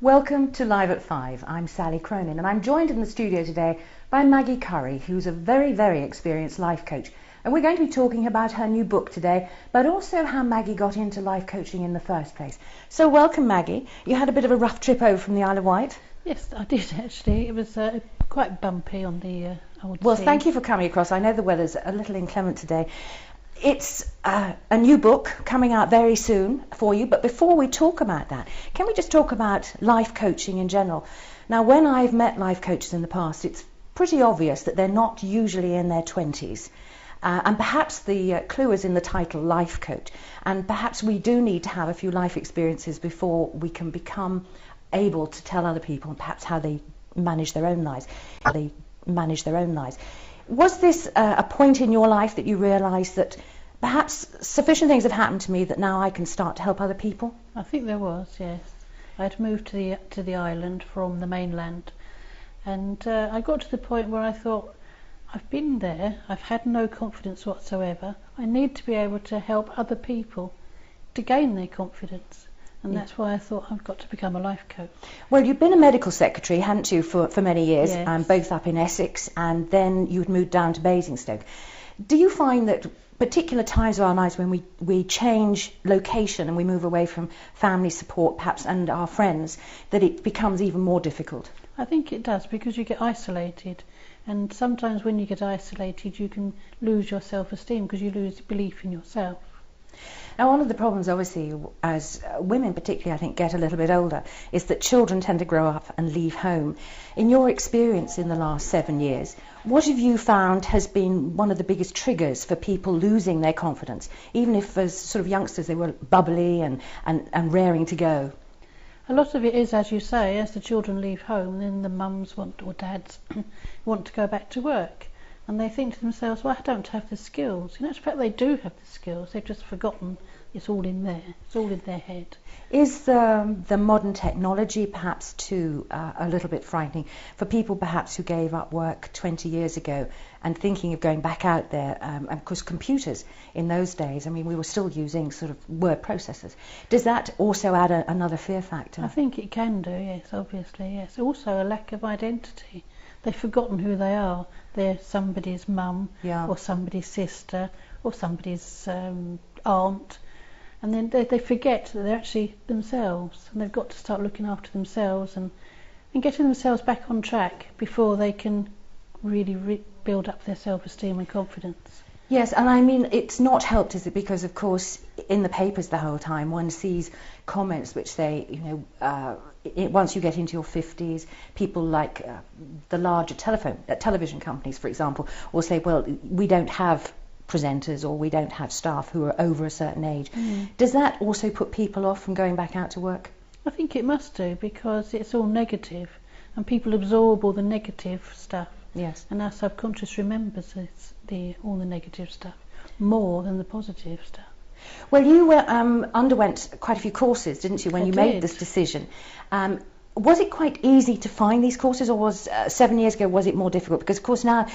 Welcome to Live at 5. I'm Sally Cronin and I'm joined in the studio today by Maggie Curry, who's a very, very experienced life coach. And we're going to be talking about her new book today, but also how Maggie got into life coaching in the first place. So welcome, Maggie. You had a bit of a rough trip over from the Isle of Wight. Yes, I did actually. It was quite bumpy on the old Well, sea. thank you for coming across. I know the weather's a little inclement today. It's a new book coming out very soon for you, but before we talk about that, can we just talk about life coaching in general? Now, when I've met life coaches in the past, it's pretty obvious that they're not usually in their 20s. And perhaps the clue is in the title, life coach. And perhaps we do need to have a few life experiences before we can become able to tell other people perhaps how they manage their own lives. Was this a point in your life that you realised that perhaps sufficient things have happened to me that now I can start to help other people? I think there was, yes. I'd moved to the island from the mainland, and I got to the point where I thought, I've been there, I've had no confidence whatsoever. I need to be able to help other people to gain their confidence. And that's why I thought I've got to become a life coach. Well, you've been a medical secretary, hadn't you, for many years, Yes. Both up in Essex, and then you'd moved down to Basingstoke. Do you find that particular times of our lives when we change location and we move away from family support, perhaps, and our friends, that it becomes even more difficult? I think it does, because you get isolated. And sometimes when you get isolated, you can lose your self-esteem because you lose belief in yourself. Now, one of the problems, obviously, as women particularly, I think, get a little bit older, is that children tend to grow up and leave home. In your experience in the last 7 years, what have you found has been one of the biggest triggers for people losing their confidence, even if as sort of youngsters they were bubbly and raring to go? A lot of it is, as you say, as the children leave home, then the mums or dads want to go back to work. And they think to themselves, well, I don't have the skills. In actual fact, they do have the skills. They've just forgotten it's all in there. It's all in their head. Is the modern technology perhaps too a little bit frightening for people perhaps who gave up work 20 years ago and thinking of going back out there? And of course, computers in those days, I mean, we were still using sort of word processors. Does that also add another fear factor? I think it can do, yes, obviously, yes. Also a lack of identity. They've forgotten who they are. They're somebody's mum, or somebody's sister, or somebody's aunt. And then they forget that they're actually themselves, and they've got to start looking after themselves and getting themselves back on track before they can really build up their self-esteem and confidence. Yes, and I mean, it's not helped, is it? Because, of course, in the papers the whole time, one sees comments which say, once you get into your 50s, people like the larger television companies, for example, will say, well, we don't have presenters or we don't have staff who are over a certain age. Does that also put people off from going back out to work? I think it must do, because it's all negative and people absorb all the negative stuff. Yes. And our subconscious remembers all the negative stuff more than the positive stuff. Well, you underwent quite a few courses, didn't you, when you made this decision? Was it quite easy to find these courses, or was 7 years ago, was it more difficult? Because, of course, now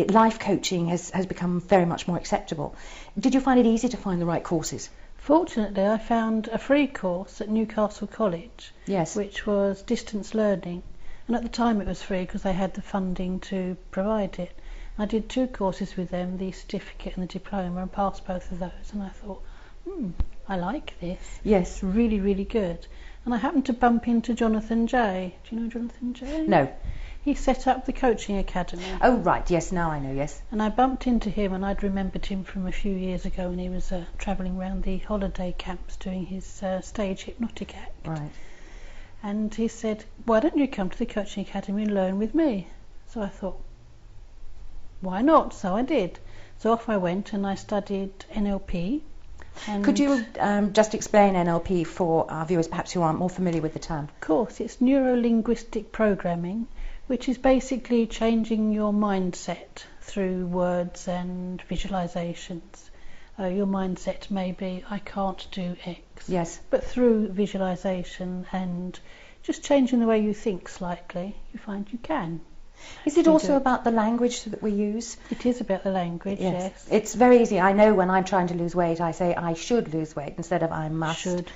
life coaching has become very much more acceptable. Did you find it easy to find the right courses? Fortunately, I found a free course at Newcastle College, yes, which was distance learning. And at the time it was free because they had the funding to provide it. I did 2 courses with them, the certificate and the diploma, and passed both of those. And I thought, I like this. Yes. It's really, really good. And I happened to bump into Jonathan J. Do you know Jonathan J? No. He set up the coaching academy. Oh, right. Yes, now I know, yes. And I bumped into him, and I'd remembered him from a few years ago when he was travelling around the holiday camps doing his stage hypnotic act. Right. And he said, why don't you come to the coaching academy and learn with me? So I thought, why not? So I did. So off I went and I studied NLP. Could you just explain NLP for our viewers perhaps who aren't more familiar with the term? Of course, it's neuro-linguistic programming, which is basically changing your mindset through words and visualizations. Your mindset may be, I can't do X. Yes. But through visualization and just changing the way you think slightly, you find you can. Is it also about the language that we use? It is about the language, yes. It's very easy. I know when I'm trying to lose weight, I say I should lose weight instead of I must. Should.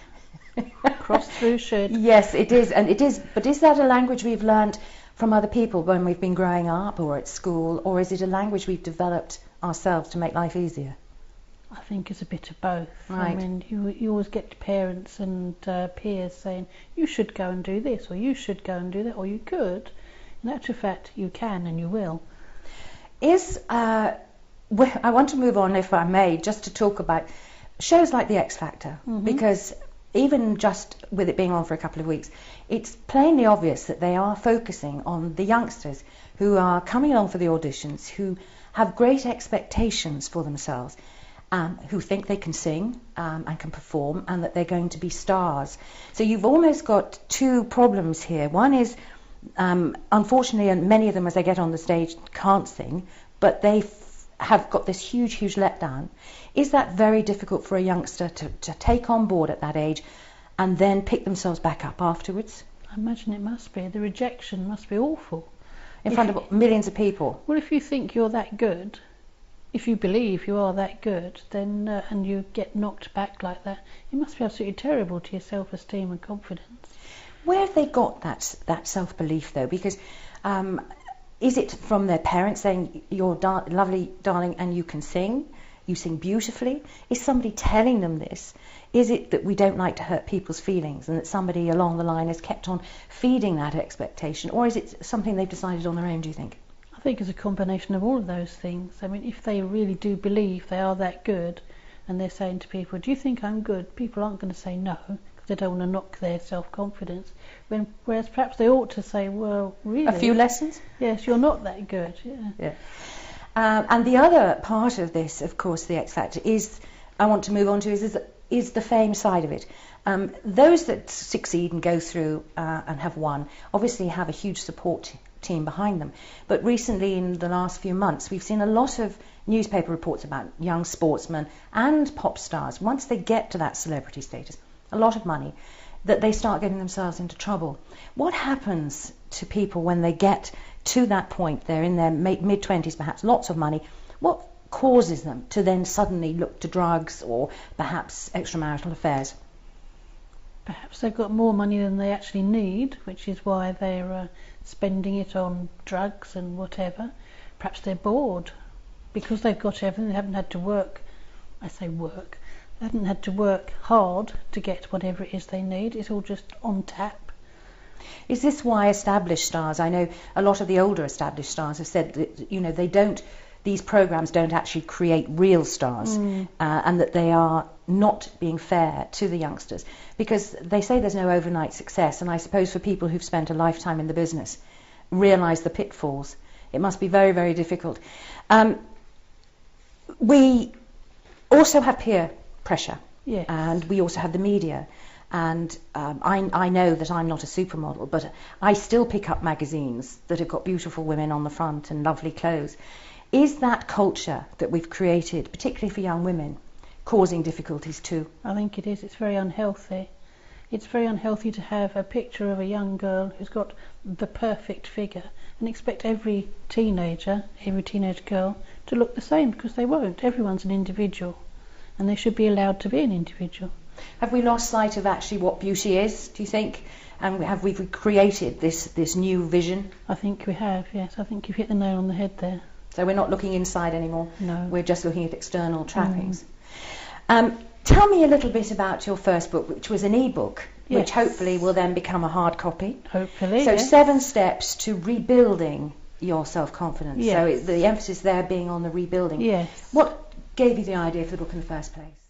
Cross through should. Yes, it is, and it is. But is that a language we've learned from other people when we've been growing up or at school, or is it a language we've developed ourselves to make life easier? I think it's a bit of both. Right. I mean, you always get parents and peers saying, you should go and do this, or you should go and do that, or you could. In actual fact, you can and you will. I want to move on, if I may, just to talk about shows like The X Factor, because even just with it being on for a couple of weeks, it's plainly obvious that they are focusing on the youngsters who are coming along for the auditions, who have great expectations for themselves, who think they can sing and can perform, and that they're going to be stars. So you've almost got two problems here. One is, unfortunately, and many of them as they get on the stage can't sing, but they have got this huge letdown. Is that very difficult for a youngster to take on board at that age and then pick themselves back up afterwards? I imagine it must be. The rejection must be awful. In front of millions of people? Well, if you think you're that good, if you believe you are that good, then and you get knocked back like that, it must be absolutely terrible to your self-esteem and confidence. Where have they got that self-belief, though? Because is it from their parents saying, you're lovely, darling, and you can sing? You sing beautifully? Is somebody telling them this? Is it that we don't like to hurt people's feelings and that somebody along the line has kept on feeding that expectation? Or is it something they've decided on their own, do you think? I think it's a combination of all of those things. I mean, if they really do believe they are that good and they're saying to people, do you think I'm good? People aren't going to say no, because they don't want to knock their self-confidence. Whereas perhaps they ought to say, well, really? A few lessons? Yes, you're not that good. Yeah. And the other part of this, of course, the X Factor, I want to move on to, is the fame side of it. Those that succeed and go through and have won obviously have a huge support team behind them. But recently, in the last few months, we've seen a lot of newspaper reports about young sportsmen and pop stars. Once they get to that celebrity status, a lot of money, that they start getting themselves into trouble. What happens to people when they get to that point? They're in their mid-20s, perhaps, lots of money. What causes them to then suddenly look to drugs or perhaps extramarital affairs? Perhaps they've got more money than they actually need, which is why they're spending it on drugs and whatever. Perhaps they're bored because they've got everything. They haven't had to work. I say work. They haven't had to work hard to get whatever it is they need. It's all just on tap. Is this why established stars, I know a lot of the older established stars have said that, these programs don't actually create real stars, and that they are not being fair to the youngsters, because they say there's no overnight success, and I suppose for people who've spent a lifetime in the business realise the pitfalls. It must be very, very difficult. We also have peer pressure, yes. And we also have the media. And I know that I'm not a supermodel, but I still pick up magazines that have got beautiful women on the front and lovely clothes. Is that culture that we've created, particularly for young women, causing difficulties too? I think it is. It's very unhealthy. It's very unhealthy to have a picture of a young girl who's got the perfect figure and expect every teenage girl to look the same, because they won't. Everyone's an individual, and they should be allowed to be an individual. Have we lost sight of actually what beauty is, do you think? And have we created this new vision? I think we have, yes. I think you've hit the nail on the head there. So we're not looking inside anymore? No. We're just looking at external trappings. Tell me a little bit about your first book, which was an e-book, yes. Which hopefully will then become a hard copy. Hopefully, So yes. 7 steps to rebuilding your self-confidence. Yes. So the emphasis there being on the rebuilding. Yes. What gave you the idea for the book in the first place?